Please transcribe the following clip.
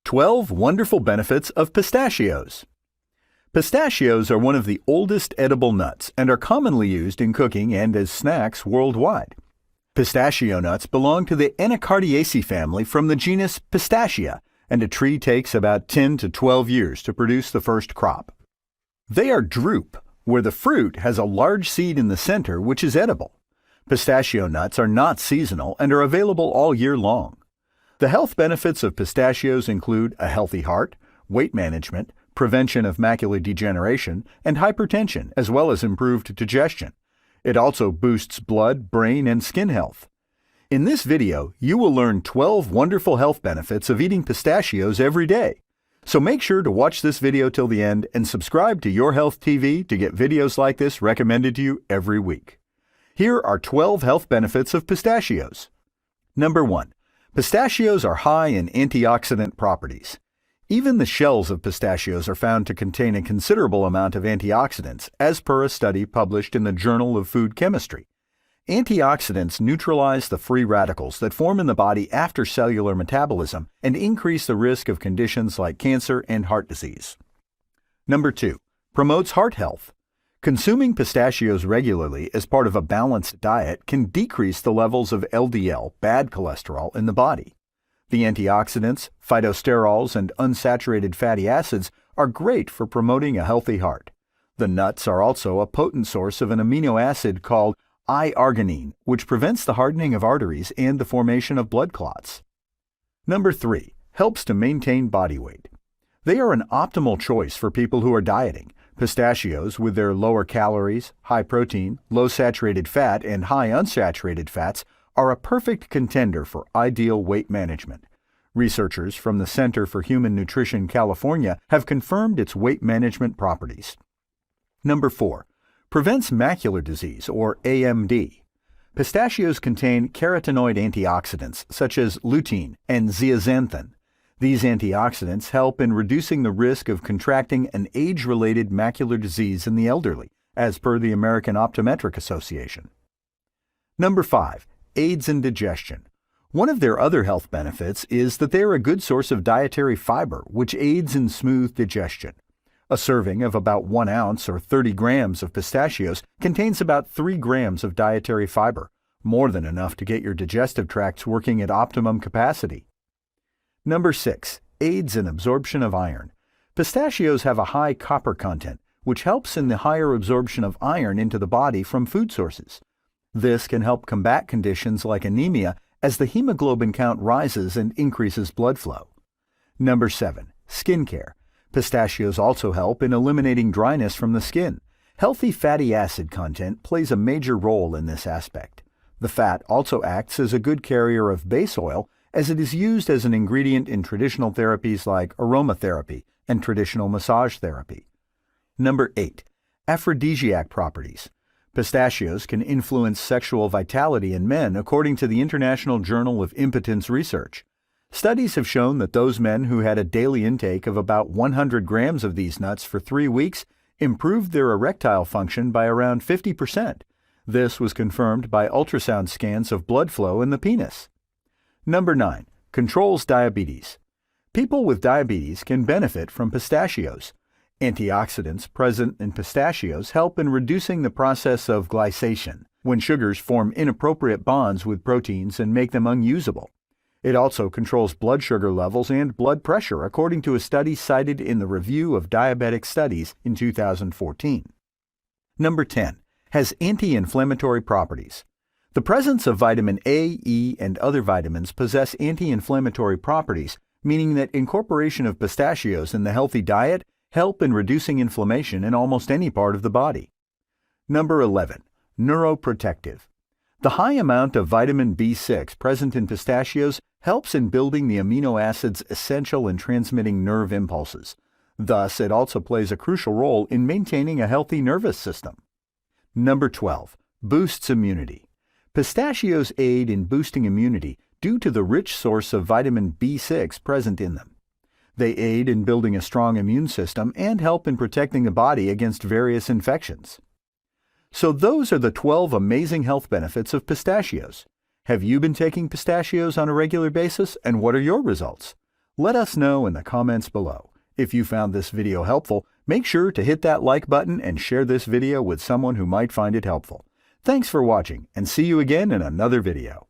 12 Wonderful Benefits of Pistachios. Pistachios are one of the oldest edible nuts and are commonly used in cooking and as snacks worldwide. Pistachio nuts belong to the Anacardiaceae family from the genus Pistacia, and a tree takes about 10 to 12 years to produce the first crop. They are drupe, where the fruit has a large seed in the center which is edible. Pistachio nuts are not seasonal and are available all year long. The health benefits of pistachios include a healthy heart, weight management, prevention of macular degeneration, and hypertension, as well as improved digestion. It also boosts blood, brain, and skin health. In this video, you will learn 12 wonderful health benefits of eating pistachios every day. So make sure to watch this video till the end and subscribe to Your Health TV to get videos like this recommended to you every week. Here are 12 health benefits of pistachios. Number 1. Pistachios are high in antioxidant properties. Even the shells of pistachios are found to contain a considerable amount of antioxidants, as per a study published in the Journal of Food Chemistry. Antioxidants neutralize the free radicals that form in the body after cellular metabolism and increase the risk of conditions like cancer and heart disease. Number 2. Promotes heart health. Consuming pistachios regularly as part of a balanced diet can decrease the levels of LDL, bad cholesterol, in the body. The antioxidants, phytosterols, and unsaturated fatty acids are great for promoting a healthy heart. The nuts are also a potent source of an amino acid called I-arginine, which prevents the hardening of arteries and the formation of blood clots. Number 3. Helps to maintain body weight. They are an optimal choice for people who are dieting. Pistachios, with their lower calories, high protein, low saturated fat, and high unsaturated fats, are a perfect contender for ideal weight management. Researchers from the Center for Human Nutrition, California, have confirmed its weight management properties. Number 4. Prevents macular disease, or AMD. Pistachios contain carotenoid antioxidants such as lutein and zeaxanthin. These antioxidants help in reducing the risk of contracting an age-related macular disease in the elderly, as per the American Optometric Association. Number 5. Aids in digestion. One of their other health benefits is that they are a good source of dietary fiber, which aids in smooth digestion. A serving of about 1 ounce or 30 grams of pistachios contains about 3 grams of dietary fiber, more than enough to get your digestive tracts working at optimum capacity. Number 6. Aids in absorption of iron. Pistachios have a high copper content, which helps in the higher absorption of iron into the body from food sources. This can help combat conditions like anemia as the hemoglobin count rises and increases blood flow. Number 7. Skincare. Pistachios also help in eliminating dryness from the skin. Healthy fatty acid content plays a major role in this aspect. The fat also acts as a good carrier of base oil, as it is used as an ingredient in traditional therapies like aromatherapy and traditional massage therapy. Number 8. Aphrodisiac properties. Pistachios can influence sexual vitality in men according to the International Journal of Impotence Research. Studies have shown that those men who had a daily intake of about 100 grams of these nuts for 3 weeks improved their erectile function by around 50%. This was confirmed by ultrasound scans of blood flow in the penis. Number 9. Controls diabetes. People with diabetes can benefit from pistachios. Antioxidants present in pistachios help in reducing the process of glycation, when sugars form inappropriate bonds with proteins and make them unusable. It also controls blood sugar levels and blood pressure, according to a study cited in the Review of Diabetic Studies in 2014. Number 10. Has anti-inflammatory properties. The presence of vitamin A, E, and other vitamins possess anti-inflammatory properties, meaning that incorporation of pistachios in the healthy diet help in reducing inflammation in almost any part of the body. Number 11. Neuroprotective. The high amount of vitamin B6 present in pistachios helps in building the amino acids essential in transmitting nerve impulses. Thus, it also plays a crucial role in maintaining a healthy nervous system. Number 12. Boosts immunity. Pistachios aid in boosting immunity due to the rich source of vitamin B6 present in them. They aid in building a strong immune system and help in protecting the body against various infections. So those are the 12 amazing health benefits of pistachios. Have you been taking pistachios on a regular basis, and what are your results? Let us know in the comments below. If you found this video helpful, make sure to hit that like button and share this video with someone who might find it helpful. Thanks for watching, and see you again in another video.